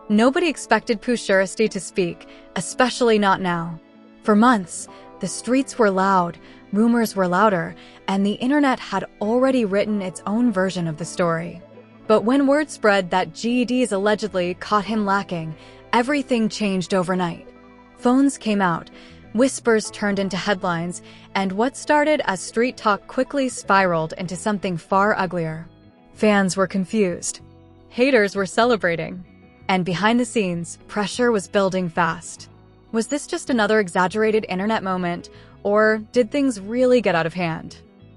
Nobody expected Pooh Shiesty to speak, especially not now. For months, the streets were loud, rumors were louder, and the internet had already written its own version of the story. But when word spread that GEDs allegedly caught him lacking, everything changed overnight. Phones came out, whispers turned into headlines, and what started as street talk quickly spiraled into something far uglier. Fans were confused. Haters were celebrating. And behind the scenes, pressure was building fast. Was this just another exaggerated internet moment, or did things really get out of hand?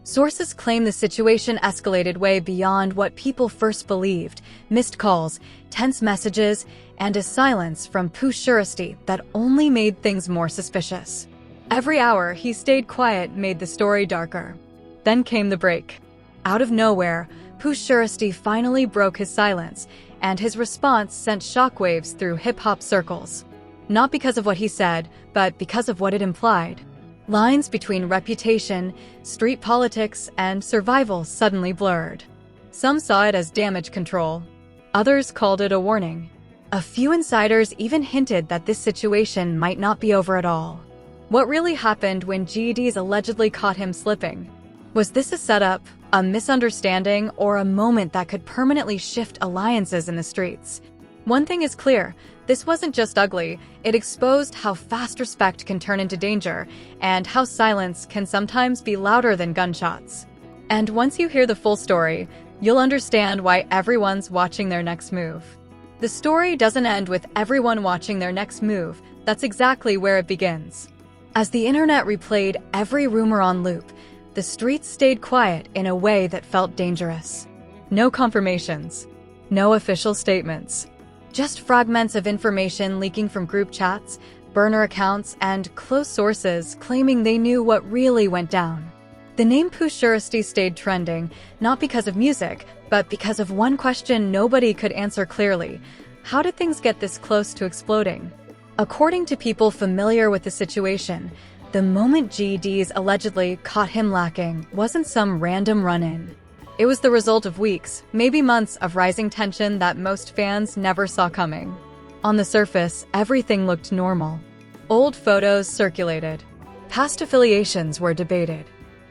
Sources claim the situation escalated way beyond what people first believed: missed calls, tense messages, and a silence from Pooh Shiesty that only made things more suspicious. Every hour he stayed quiet made the story darker. Then came the break. Out of nowhere, Pooh Shiesty finally broke his silence, and his response sent shockwaves through hip-hop circles. Not because of what he said, but because of what it implied. Lines between reputation, street politics, and survival suddenly blurred. Some saw it as damage control. Others called it a warning. A few insiders even hinted that this situation might not be over at all. What really happened when GEDs allegedly caught him slipping? Was this a setup, a misunderstanding, or a moment that could permanently shift alliances in the streets? One thing is clear: this wasn't just ugly, it exposed how fast respect can turn into danger, and how silence can sometimes be louder than gunshots. And once you hear the full story, you'll understand why everyone's watching their next move. The story doesn't end with everyone watching their next move. That's exactly where it begins. As the internet replayed every rumor on loop, the streets stayed quiet in a way that felt dangerous. No confirmations, no official statements. Just fragments of information leaking from group chats, burner accounts, and close sources claiming they knew what really went down. The name Pooh Shiesty stayed trending, not because of music, but because of one question nobody could answer clearly: how did things get this close to exploding? According to people familiar with the situation, the moment GEDs allegedly caught him lacking wasn't some random run-in. It was the result of weeks, maybe months, of rising tension that most fans never saw coming. On the surface, everything looked normal. Old photos circulated. Past affiliations were debated.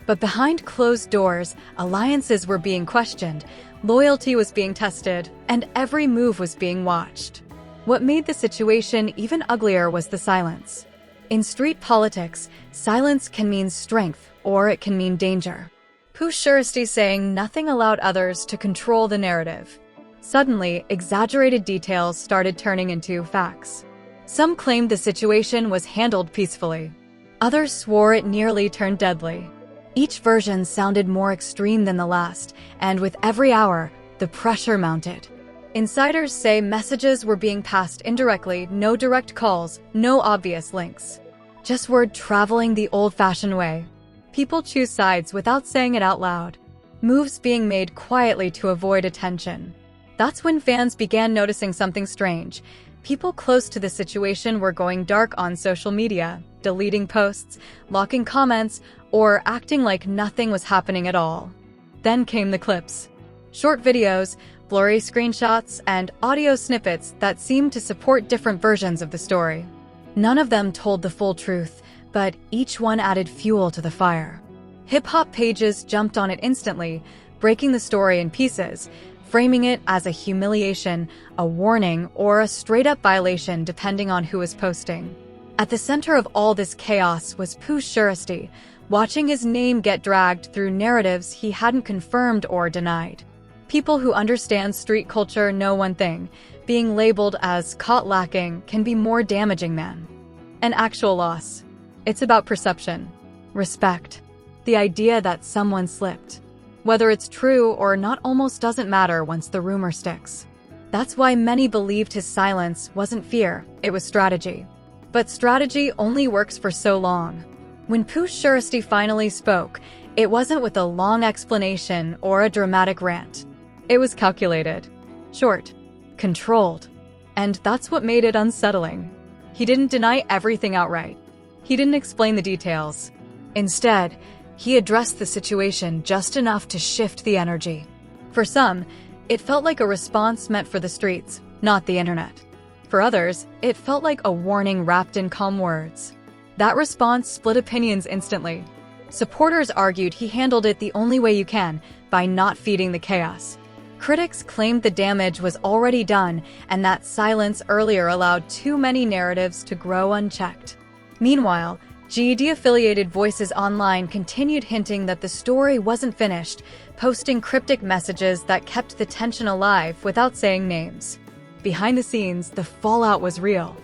But behind closed doors, alliances were being questioned, loyalty was being tested, and every move was being watched. What made the situation even uglier was the silence. In street politics, silence can mean strength, or it can mean danger. Pooh Shiesty saying nothing allowed others to control the narrative. Suddenly, exaggerated details started turning into facts. Some claimed the situation was handled peacefully. Others swore it nearly turned deadly. Each version sounded more extreme than the last, and with every hour, the pressure mounted. Insiders say messages were being passed indirectly, no direct calls, no obvious links. Just word traveling the old-fashioned way. People choose sides without saying it out loud. Moves being made quietly to avoid attention. That's when fans began noticing something strange. People close to the situation were going dark on social media, deleting posts, locking comments, or acting like nothing was happening at all. Then came the clips. Short videos, blurry screenshots, and audio snippets that seemed to support different versions of the story. None of them told the full truth, but each one added fuel to the fire. Hip-hop pages jumped on it instantly, breaking the story in pieces, framing it as a humiliation, a warning, or a straight-up violation depending on who was posting. At the center of all this chaos was Pooh Shiesty, watching his name get dragged through narratives he hadn't confirmed or denied. People who understand street culture know one thing: being labeled as caught lacking can be more damaging than an actual loss. It's about perception, respect, the idea that someone slipped. Whether it's true or not almost doesn't matter once the rumor sticks. That's why many believed his silence wasn't fear, it was strategy. But strategy only works for so long. When Pooh Shiesty finally spoke, it wasn't with a long explanation or a dramatic rant. It was calculated, short, controlled, and that's what made it unsettling. He didn't deny everything outright. He didn't explain the details. Instead, he addressed the situation just enough to shift the energy. For some, it felt like a response meant for the streets, not the internet. For others, it felt like a warning wrapped in calm words. That response split opinions instantly. Supporters argued he handled it the only way you can, by not feeding the chaos. Critics claimed the damage was already done and that silence earlier allowed too many narratives to grow unchecked. Meanwhile, GED-affiliated voices online continued hinting that the story wasn't finished, posting cryptic messages that kept the tension alive without saying names. Behind the scenes, the fallout was real.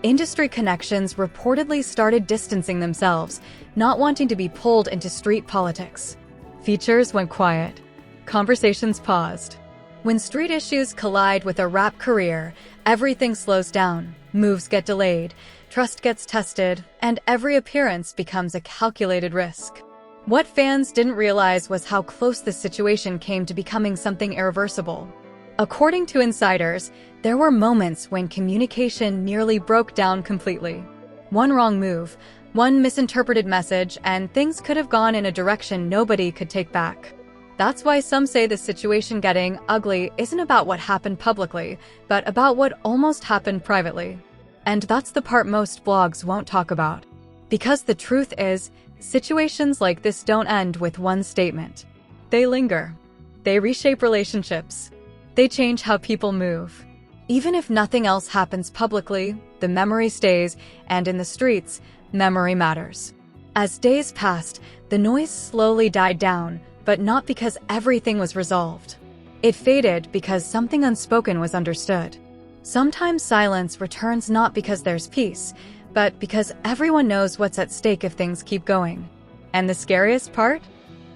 Industry connections reportedly started distancing themselves, not wanting to be pulled into street politics. Features went quiet. Conversations paused. When street issues collide with a rap career, everything slows down, moves get delayed, trust gets tested, and every appearance becomes a calculated risk. What fans didn't realize was how close this situation came to becoming something irreversible. According to insiders, there were moments when communication nearly broke down completely. One wrong move, one misinterpreted message, and things could have gone in a direction nobody could take back. That's why some say the situation getting ugly isn't about what happened publicly, but about what almost happened privately. And that's the part most blogs won't talk about. Because the truth is, situations like this don't end with one statement. They linger. They reshape relationships. They change how people move. Even if nothing else happens publicly, the memory stays, and in the streets, memory matters. As days passed, the noise slowly died down, but not because everything was resolved. It faded because something unspoken was understood. Sometimes silence returns not because there's peace, but because everyone knows what's at stake if things keep going. And the scariest part?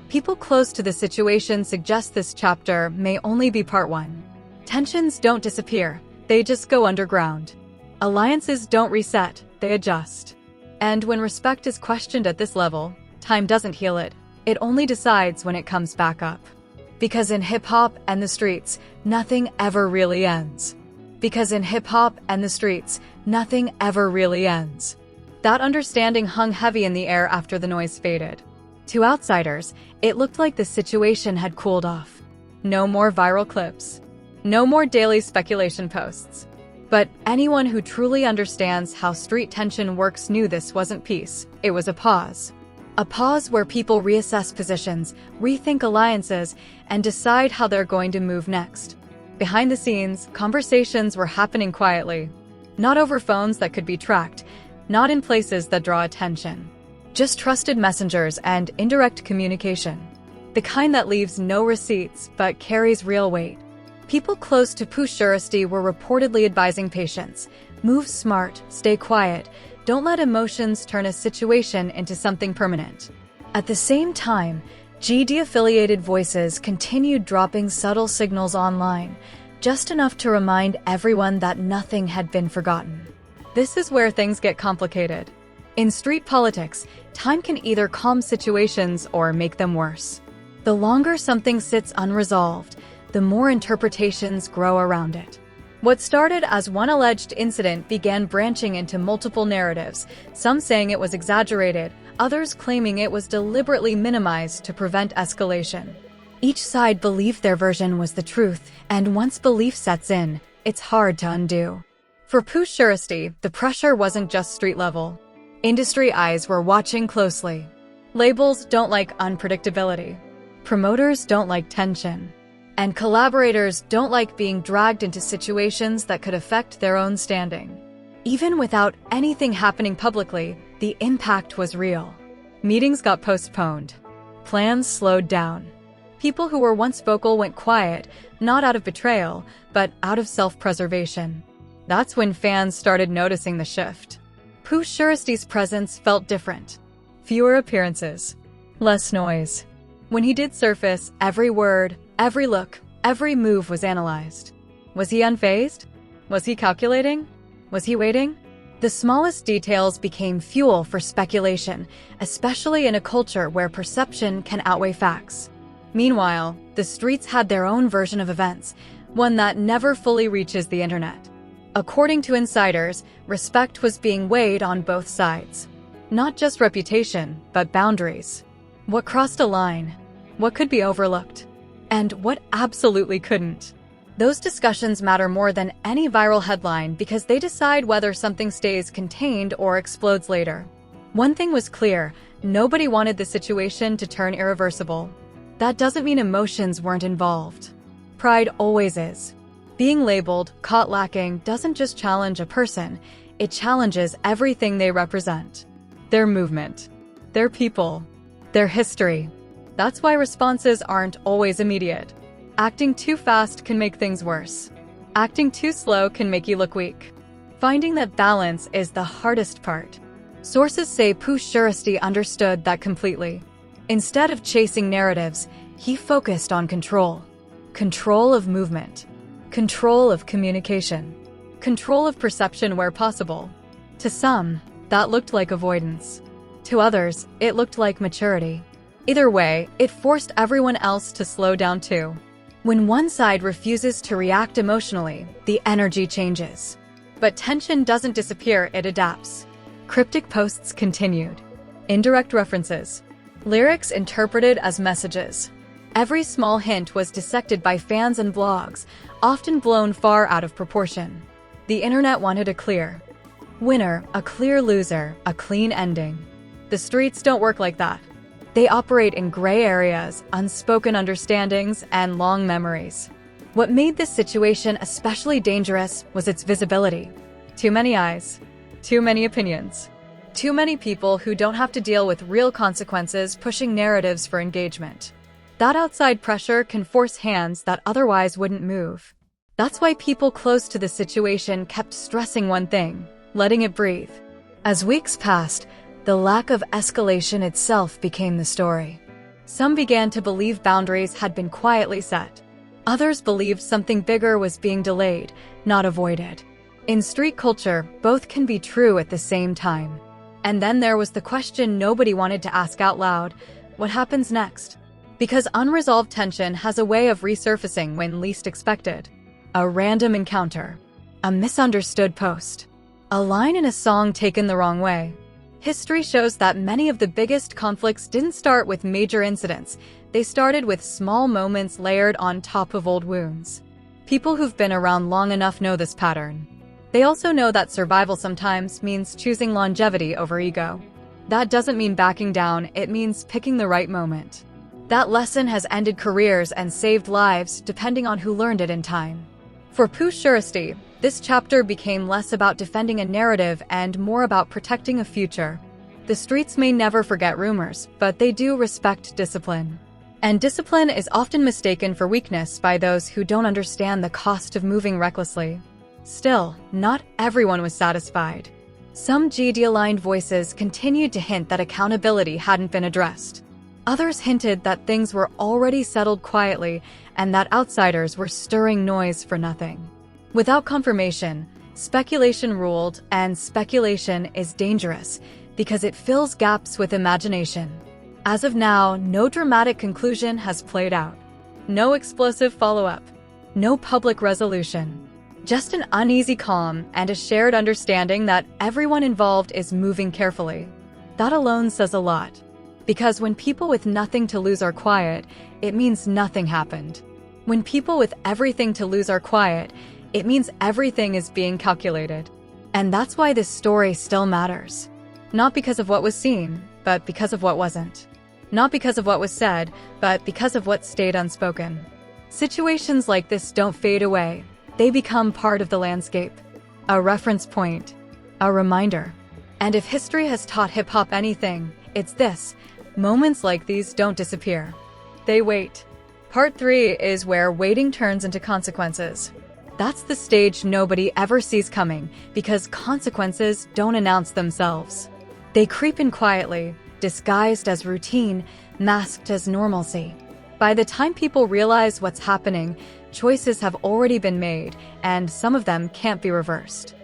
People close to the situation suggest this chapter may only be part one. Tensions don't disappear, they just go underground. Alliances don't reset, they adjust. And when respect is questioned at this level, time doesn't heal it. It only decides when it comes back up. Because in hip-hop and the streets, nothing ever really ends. Because in hip-hop and the streets, nothing ever really ends. That understanding hung heavy in the air after the noise faded. To outsiders, it looked like the situation had cooled off. No more viral clips. No more daily speculation posts. But anyone who truly understands how street tension works knew this wasn't peace, it was a pause. A pause where people reassess positions, rethink alliances, and decide how they're going to move next. Behind the scenes, conversations were happening quietly. Not over phones that could be tracked, not in places that draw attention. Just trusted messengers and indirect communication. The kind that leaves no receipts but carries real weight. People close to Pooh Shiesty were reportedly advising patients. Move smart, stay quiet. Don't let emotions turn a situation into something permanent. At the same time, GD-affiliated voices continued dropping subtle signals online, just enough to remind everyone that nothing had been forgotten. This is where things get complicated. In street politics, time can either calm situations or make them worse. The longer something sits unresolved, the more interpretations grow around it. What started as one alleged incident began branching into multiple narratives, some saying it was exaggerated, others claiming it was deliberately minimized to prevent escalation. Each side believed their version was the truth, and once belief sets in, it's hard to undo. For Pooh Shiesty, the pressure wasn't just street level. Industry eyes were watching closely. Labels don't like unpredictability. Promoters don't like tension. And collaborators don't like being dragged into situations that could affect their own standing. Even without anything happening publicly, the impact was real. Meetings got postponed. Plans slowed down. People who were once vocal went quiet, not out of betrayal, but out of self-preservation. That's when fans started noticing the shift. Pooh Shiesty's presence felt different. Fewer appearances. Less noise. When he did surface, every word, every look, every move was analyzed. Was he unfazed? Was he calculating? Was he waiting? The smallest details became fuel for speculation, especially in a culture where perception can outweigh facts. Meanwhile, the streets had their own version of events, one that never fully reaches the internet. According to insiders, respect was being weighed on both sides. Not just reputation, but boundaries. What crossed a line? What could be overlooked? And what absolutely couldn't? Those discussions matter more than any viral headline because they decide whether something stays contained or explodes later. One thing was clear: nobody wanted the situation to turn irreversible. That doesn't mean emotions weren't involved. Pride always is. Being labeled, caught lacking, doesn't just challenge a person, it challenges everything they represent. Their movement, their people, their history. That's why responses aren't always immediate. Acting too fast can make things worse. Acting too slow can make you look weak. Finding that balance is the hardest part. Sources say Pooh Shiesty understood that completely. Instead of chasing narratives, he focused on control. Control of movement. Control of communication. Control of perception where possible. To some, that looked like avoidance. To others, it looked like maturity. Either way, it forced everyone else to slow down too. When one side refuses to react emotionally, the energy changes. But tension doesn't disappear, it adapts. Cryptic posts continued. Indirect references. Lyrics interpreted as messages. Every small hint was dissected by fans and blogs, often blown far out of proportion. The internet wanted a clear winner, a clear loser, a clean ending. The streets don't work like that. They operate in gray areas, unspoken understandings, and long memories. What made this situation especially dangerous was its visibility. Too many eyes, too many opinions, too many people who don't have to deal with real consequences pushing narratives for engagement. That outside pressure can force hands that otherwise wouldn't move. That's why people close to the situation kept stressing one thing: letting it breathe. As weeks passed, the lack of escalation itself became the story. Some began to believe boundaries had been quietly set. Others believed something bigger was being delayed, not avoided. In street culture, both can be true at the same time. And then there was the question nobody wanted to ask out loud: what happens next? Because unresolved tension has a way of resurfacing when least expected. A random encounter. A misunderstood post. A line in a song taken the wrong way. History shows that many of the biggest conflicts didn't start with major incidents. They started with small moments layered on top of old wounds. People who've been around long enough know this pattern. They also know that survival sometimes means choosing longevity over ego. That doesn't mean backing down, it means picking the right moment. That lesson has ended careers and saved lives depending on who learned it in time. For Pooh Shiesty, this chapter became less about defending a narrative and more about protecting a future. The streets may never forget rumors, but they do respect discipline. And discipline is often mistaken for weakness by those who don't understand the cost of moving recklessly. Still, not everyone was satisfied. Some GD-aligned voices continued to hint that accountability hadn't been addressed. Others hinted that things were already settled quietly and that outsiders were stirring noise for nothing. Without confirmation, speculation ruled, and speculation is dangerous because it fills gaps with imagination. As of now, no dramatic conclusion has played out. No explosive follow-up. No public resolution. Just an uneasy calm and a shared understanding that everyone involved is moving carefully. That alone says a lot. Because when people with nothing to lose are quiet, it means nothing happened. When people with everything to lose are quiet, it means everything is being calculated. And that's why this story still matters. Not because of what was seen, but because of what wasn't. Not because of what was said, but because of what stayed unspoken. Situations like this don't fade away. They become part of the landscape. A reference point. A reminder. And if history has taught hip-hop anything, it's this: moments like these don't disappear. They wait. Part 3 is where waiting turns into consequences. That's the stage nobody ever sees coming, because consequences don't announce themselves. They creep in quietly, disguised as routine, masked as normalcy. By the time people realize what's happening, choices have already been made, and some of them can't be reversed.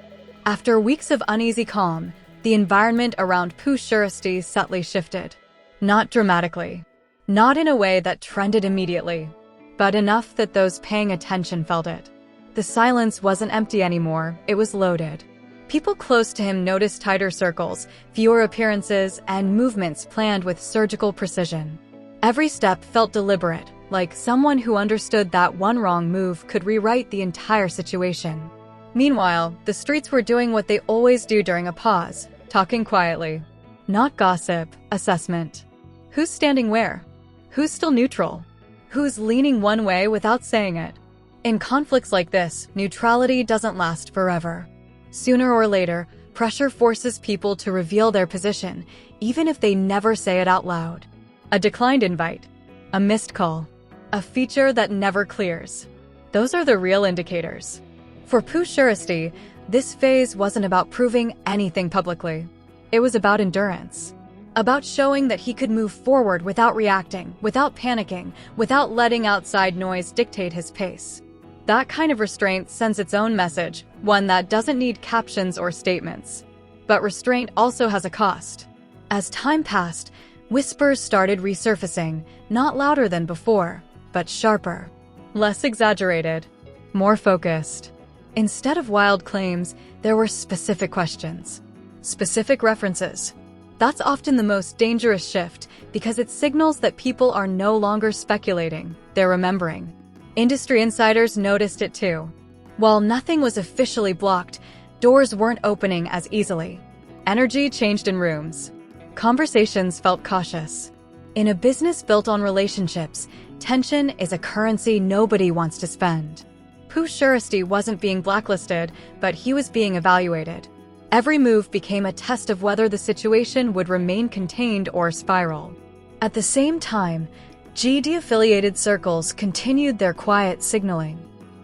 After weeks of uneasy calm, the environment around Pooh Shiesty subtly shifted. Not dramatically. Not in a way that trended immediately. But enough that those paying attention felt it. The silence wasn't empty anymore, it was loaded. People close to him noticed tighter circles, fewer appearances, and movements planned with surgical precision. Every step felt deliberate, like someone who understood that one wrong move could rewrite the entire situation. Meanwhile, the streets were doing what they always do during a pause, talking quietly. Not gossip, assessment. Who's standing where? Who's still neutral? Who's leaning one way without saying it? In conflicts like this, neutrality doesn't last forever. Sooner or later, pressure forces people to reveal their position, even if they never say it out loud. A declined invite, a missed call, a feature that never clears. Those are the real indicators. For Pooh Shiesty, this phase wasn't about proving anything publicly. It was about endurance. About showing that he could move forward without reacting, without panicking, without letting outside noise dictate his pace. That kind of restraint sends its own message, one that doesn't need captions or statements. But restraint also has a cost. As time passed, whispers started resurfacing, not louder than before, but sharper. Less exaggerated, more focused. Instead of wild claims, there were specific questions. Specific references. That's often the most dangerous shift because it signals that people are no longer speculating, they're remembering. Industry insiders noticed it too. While nothing was officially blocked, doors weren't opening as easily. Energy changed in rooms. Conversations felt cautious. In a business built on relationships, tension is a currency nobody wants to spend. Pooh Shiesty wasn't being blacklisted, but he was being evaluated. Every move became a test of whether the situation would remain contained or spiral. At the same time, GD-affiliated circles continued their quiet signaling.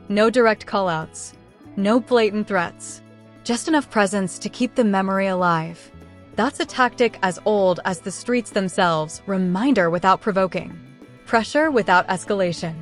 No direct callouts, no blatant threats, just enough presence to keep the memory alive. That's a tactic as old as the streets themselves, reminder without provoking, pressure without escalation.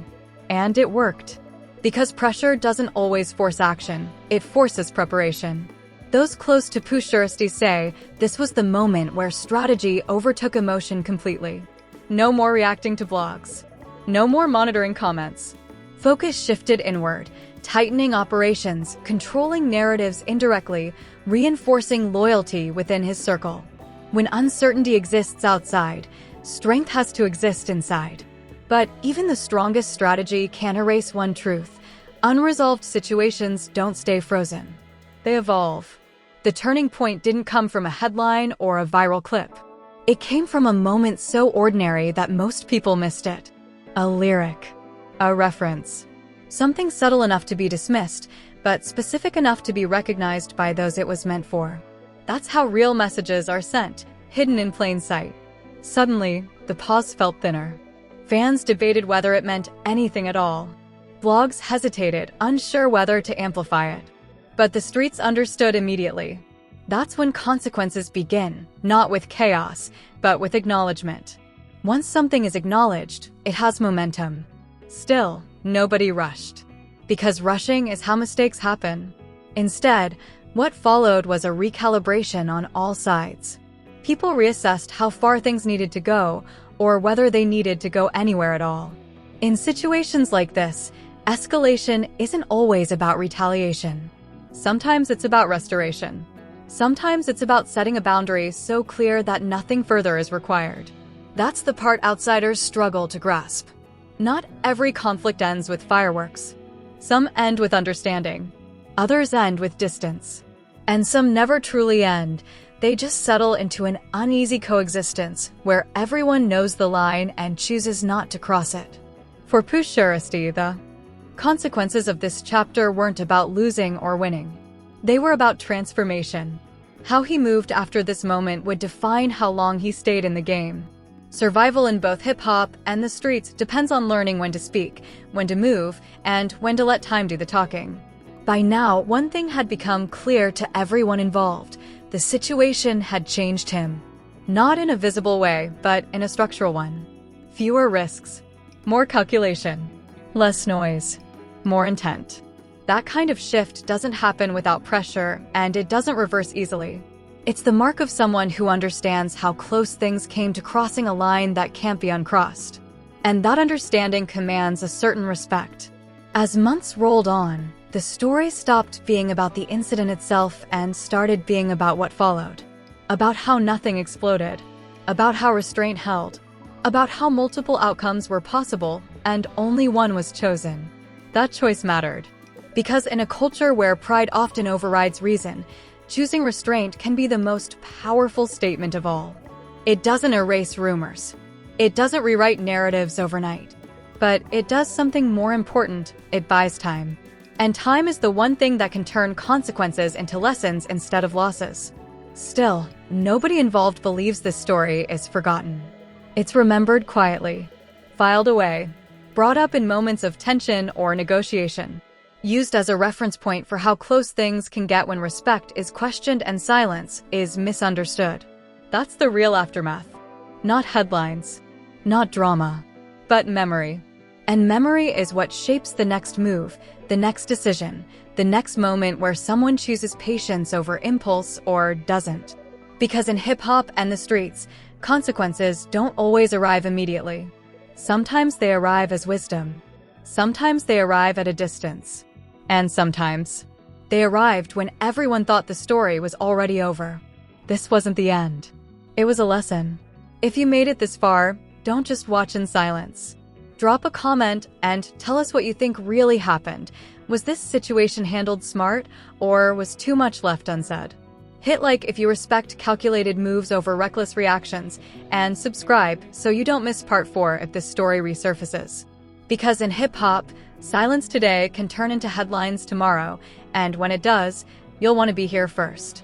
And it worked. Because pressure doesn't always force action, it forces preparation. Those close to Pooh Shiesty say this was the moment where strategy overtook emotion completely. No more reacting to blogs. No more monitoring comments. Focus shifted inward, tightening operations, controlling narratives indirectly, reinforcing loyalty within his circle. When uncertainty exists outside, strength has to exist inside. But even the strongest strategy can't erase one truth. Unresolved situations don't stay frozen. They evolve. The turning point didn't come from a headline or a viral clip. It came from a moment so ordinary that most people missed it. A lyric. A reference. Something subtle enough to be dismissed, but specific enough to be recognized by those it was meant for. That's how real messages are sent, hidden in plain sight. Suddenly, the pause felt thinner. Fans debated whether it meant anything at all. Blogs hesitated, unsure whether to amplify it. But the streets understood immediately. That's when consequences begin, not with chaos, but with acknowledgement. Once something is acknowledged, it has momentum. Still, nobody rushed. Because rushing is how mistakes happen. Instead, what followed was a recalibration on all sides. People reassessed how far things needed to go, or whether they needed to go anywhere at all. In situations like this, escalation isn't always about retaliation. Sometimes it's about restoration. Sometimes it's about setting a boundary so clear that nothing further is required. That's the part outsiders struggle to grasp. Not every conflict ends with fireworks. Some end with understanding. Others end with distance. And some never truly end. They just settle into an uneasy coexistence where everyone knows the line and chooses not to cross it. For Pooh Shiesty, the consequences of this chapter weren't about losing or winning. They were about transformation. How he moved after this moment would define how long he stayed in the game. Survival in both hip-hop and the streets depends on learning when to speak, when to move, and when to let time do the talking. By now, one thing had become clear to everyone involved. The situation had changed him. Not in a visible way, but in a structural one. Fewer risks. More calculation. Less noise. More intent. That kind of shift doesn't happen without pressure, and it doesn't reverse easily. It's the mark of someone who understands how close things came to crossing a line that can't be uncrossed. And that understanding commands a certain respect. As months rolled on, the story stopped being about the incident itself and started being about what followed. About how nothing exploded. About how restraint held. about how multiple outcomes were possible and only one was chosen. That choice mattered. Because in a culture where pride often overrides reason, choosing restraint can be the most powerful statement of all. It doesn't erase rumors. It doesn't rewrite narratives overnight. But it does something more important: it buys time. And time is the one thing that can turn consequences into lessons instead of losses. Still, nobody involved believes this story is forgotten. It's remembered quietly, filed away, brought up in moments of tension or negotiation, used as a reference point for how close things can get when respect is questioned and silence is misunderstood. That's the real aftermath. Not headlines, not drama, but memory. And memory is what shapes the next move, the next decision, the next moment where someone chooses patience over impulse or doesn't. Because in hip-hop and the streets, consequences don't always arrive immediately. Sometimes they arrive as wisdom. Sometimes they arrive at a distance. And sometimes they arrived when everyone thought the story was already over. This wasn't the end. It was a lesson. If you made it this far, don't just watch in silence. Drop a comment and tell us what you think really happened. Was this situation handled smart, or was too much left unsaid? Hit like if you respect calculated moves over reckless reactions, and subscribe so you don't miss part 4 if this story resurfaces. Because in hip-hop, silence today can turn into headlines tomorrow, and when it does, you'll want to be here first.